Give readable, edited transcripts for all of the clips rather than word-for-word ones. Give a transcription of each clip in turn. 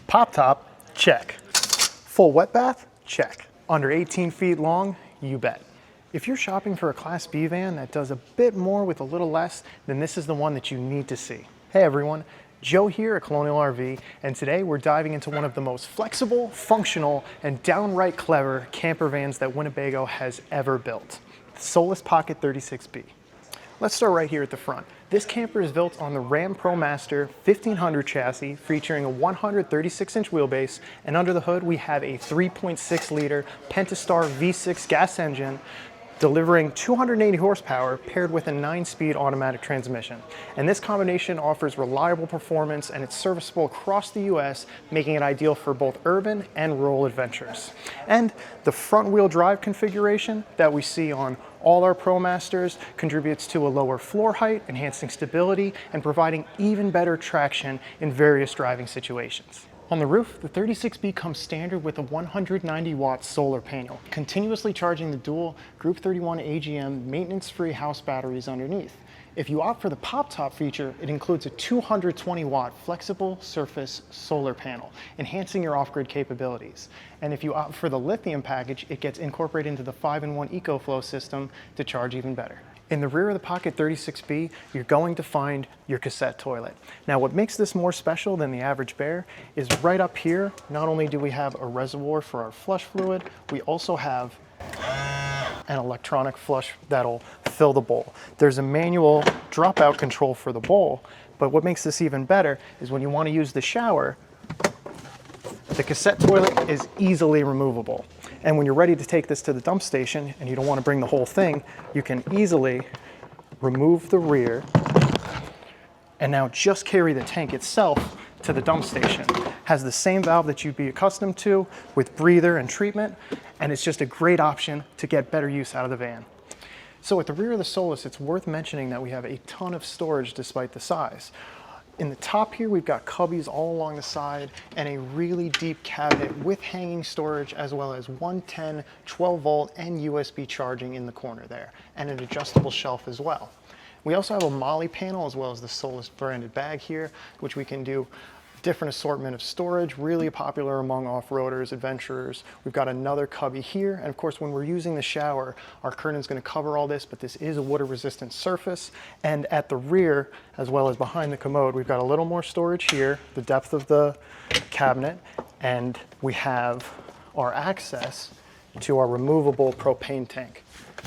Pop top, check. Full wet bath, check. Under 18 feet long, you bet. If you're shopping for a Class B van that does a bit more with a little less, then this is the one that you need to see. Hey everyone, Joe here at Colonial RV, and today we're diving into one of the most flexible, functional, and downright clever camper vans that Winnebago has ever built, the Solis Pocket 36B. Let's start right here at the front. This camper is built on the Ram ProMaster 1500 chassis, featuring a 136-inch wheelbase, and under the hood we have a 3.6-liter Pentastar V6 gas engine, delivering 280 horsepower paired with a 9-speed automatic transmission. And this combination offers reliable performance, and it's serviceable across the US, making it ideal for both urban and rural adventures. And the front-wheel drive configuration that we see on all our ProMasters contributes to a lower floor height, enhancing stability and providing even better traction in various driving situations. On the roof, the 36B comes standard with a 190-watt solar panel, continuously charging the dual Group 31 AGM maintenance-free house batteries underneath. If you opt for the pop-top feature, it includes a 220-watt flexible surface solar panel, enhancing your off-grid capabilities. And if you opt for the lithium package, it gets incorporated into the 5-in-1 EcoFlow system to charge even better. In the rear of the Pocket 36B, you're going to find your cassette toilet. Now, what makes this more special than the average bear is right up here, not only do we have a reservoir for our flush fluid, we also have an electronic flush that'll fill the bowl. There's a manual dropout control for the bowl, but what makes this even better is when you want to use the shower, the cassette toilet is easily removable. And when you're ready to take this to the dump station and you don't want to bring the whole thing, you can easily remove the rear and now just carry the tank itself to the dump station. Has the same valve that you'd be accustomed to with breather and treatment, and it's just a great option to get better use out of the van. So at the rear of the Solis, it's worth mentioning that we have a ton of storage despite the size. In the top here, we've got cubbies all along the side and a really deep cabinet with hanging storage, as well as 110, 12-volt, and USB charging in the corner there, and an adjustable shelf as well. We also have a Molly panel as well as the Solis branded bag here, which we can do different assortment of storage, really popular among off-roaders, adventurers. We've got another cubby here, and of course when we're using the shower, our curtain's going to cover all this, but this is a water-resistant surface. And at the rear, as well as behind the commode, we've got a little more storage here, the depth of the cabinet, and we have our access to our removable propane tank.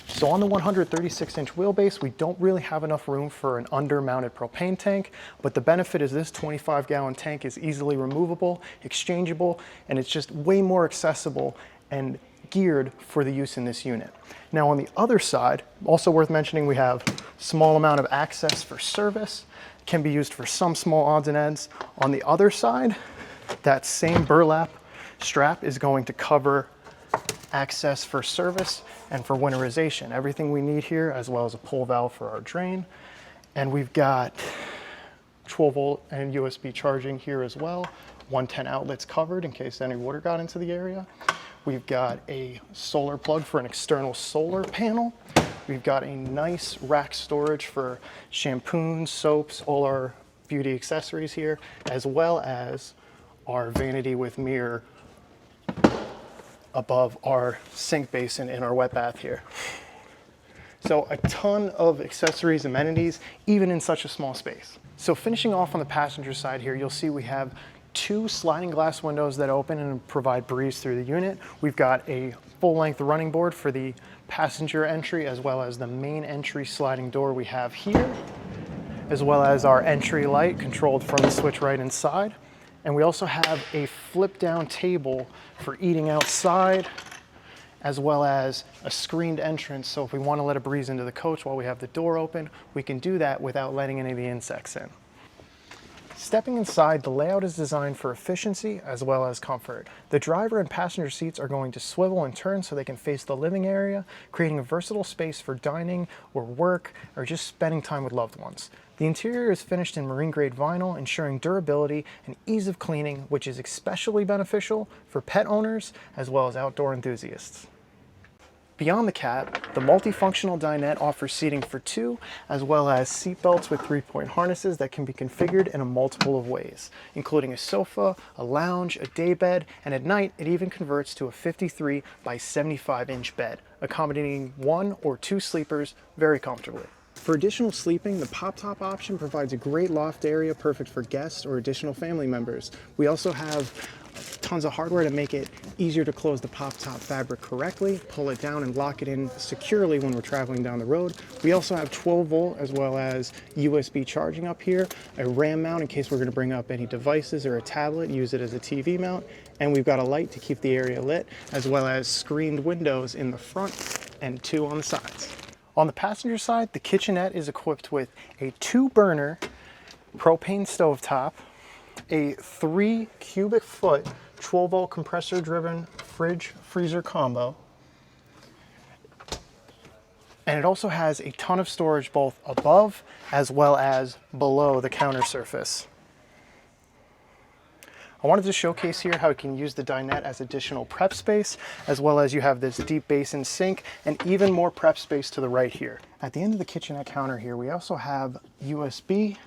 So on the 136-inch wheelbase, we don't really have enough room for an under-mounted propane tank, but the benefit is this 25-gallon tank is easily removable, exchangeable, and it's just way more accessible and geared for the use in this unit. Now on the other side, also worth mentioning, we have a small amount of access for service, can be used for some small odds and ends. On the other side, that same burlap strap is going to cover access for service and for winterization. Everything we need here, as well as a pull valve for our drain. And we've got 12-volt and USB charging here as well. 110 outlets covered in case any water got into the area. We've got a solar plug for an external solar panel. We've got a nice rack storage for shampoos, soaps, all our beauty accessories here, as well as our vanity with mirror above our sink basin in our wet bath here. So a ton of accessories, amenities, even in such a small space. So finishing off on the passenger side here, you'll see we have 2 sliding glass windows that open and provide breeze through the unit. We've got a full-length running board for the passenger entry, as well as the main entry sliding door we have here, as well as our entry light controlled from the switch right inside. And we also have a flip-down table for eating outside, as well as a screened entrance. So if we want to let a breeze into the coach while we have the door open, we can do that without letting any of the insects in. Stepping inside, the layout is designed for efficiency as well as comfort. The driver and passenger seats are going to swivel and turn so they can face the living area, creating a versatile space for dining or work or just spending time with loved ones. The interior is finished in marine-grade vinyl, ensuring durability and ease of cleaning, which is especially beneficial for pet owners as well as outdoor enthusiasts. Beyond the cab, the multifunctional dinette offers seating for two, as well as seat belts with 3-point harnesses that can be configured in a multiple of ways, including a sofa, a lounge, a daybed, and at night it even converts to a 53 by 75-inch bed, accommodating 1 or 2 sleepers very comfortably. For additional sleeping, the pop-top option provides a great loft area perfect for guests or additional family members. We also have tons of hardware to make it easier to close the pop-top fabric correctly, pull it down and lock it in securely when we're traveling down the road. We also have 12 volt as well as USB charging up here, a RAM mount in case we're going to bring up any devices or a tablet, use it as a TV mount, and we've got a light to keep the area lit, as well as screened windows in the front and 2 on the sides. On the passenger side, the kitchenette is equipped with a 2-burner propane stovetop, a 3 cubic foot 12 volt compressor driven fridge freezer combo, and it also has a ton of storage both above as well as below the counter surface. I wanted to showcase here how you can use the dinette as additional prep space, as well as you have this deep basin sink and even more prep space to the right here. At the end of the kitchenette counter here, we also have USB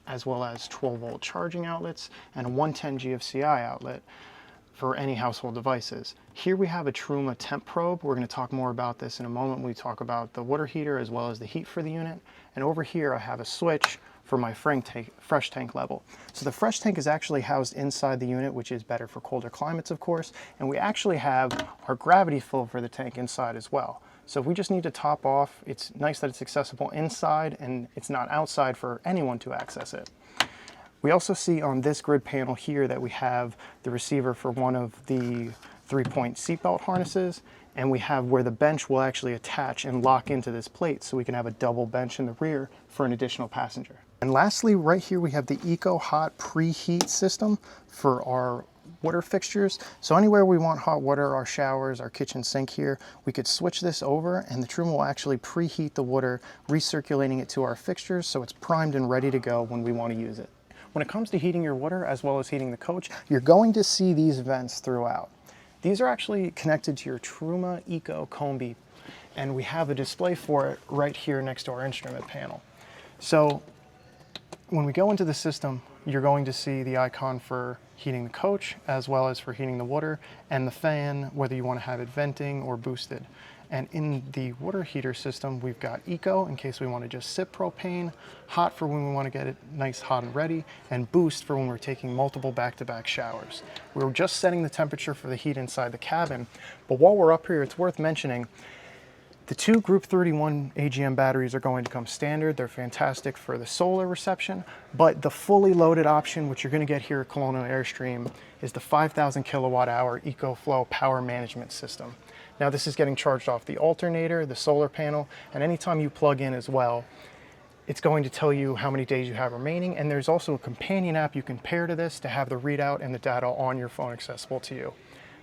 as well as 12 volt charging outlets and a 110 GFCI outlet for any household devices. Here we have a Truma temp probe. We're going to talk more about this in a moment when we talk about the water heater as well as the heat for the unit. And over here I have a switch for my fresh tank level. So the fresh tank is actually housed inside the unit, which is better for colder climates, of course. And we actually have our gravity fill for the tank inside as well. So if we just need to top off, it's nice that it's accessible inside and it's not outside for anyone to access it. We also see on this grid panel here that we have the receiver for one of the 3-point seatbelt harnesses, and we have where the bench will actually attach and lock into this plate so we can have a double bench in the rear for an additional passenger. And lastly, right here we have the EcoHot preheat system for our water fixtures. So anywhere we want hot water, our showers, our kitchen sink here, we could switch this over and the Truma will actually preheat the water, recirculating it to our fixtures so it's primed and ready to go when we want to use it. When it comes to heating your water as well as heating the coach, you're going to see these vents throughout. These are actually connected to your Truma Eco Combi, and we have a display for it right here next to our instrument panel. So when we go into the system, you're going to see the icon for heating the coach as well as for heating the water, and the fan, whether you want to have it venting or boosted. And in the water heater system, we've got Eco in case we want to just sip propane, hot for when we want to get it nice, hot and ready, and boost for when we're taking multiple back-to-back showers. We were just setting the temperature for the heat inside the cabin, but while we're up here, it's worth mentioning the 2 Group 31 AGM batteries are going to come standard. They're fantastic for the solar reception, but the fully loaded option, which you're going to get here at Colonial Airstream, is the 5,000 kilowatt hour EcoFlow power management system. Now this is getting charged off the alternator, the solar panel, and anytime you plug in as well, it's going to tell you how many days you have remaining, and there's also a companion app you can pair to this to have the readout and the data on your phone accessible to you.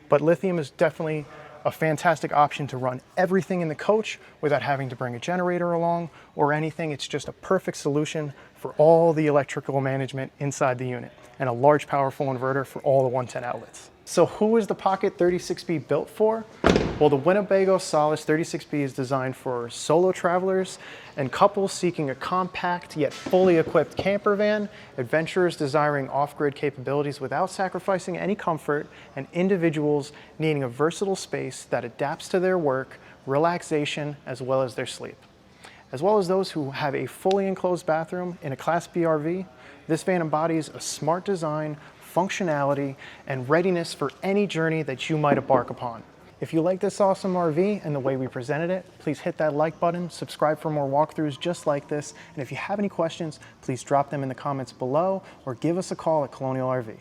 But lithium is definitely a fantastic option to run everything in the coach without having to bring a generator along or anything. It's just a perfect solution for all the electrical management inside the unit, and a large powerful inverter for all the 110 outlets. So who is the Pocket 36B built for? Well, the Winnebago Solis 36B is designed for solo travelers and couples seeking a compact yet fully equipped camper van, adventurers desiring off-grid capabilities without sacrificing any comfort, and individuals needing a versatile space that adapts to their work, relaxation, as well as their sleep. As well as those who have a fully enclosed bathroom in a Class B RV, this van embodies a smart design, functionality, and readiness for any journey that you might embark upon. If you like this awesome RV and the way we presented it, please hit that like button, subscribe for more walkthroughs just like this, and if you have any questions, please drop them in the comments below or give us a call at Colonial RV.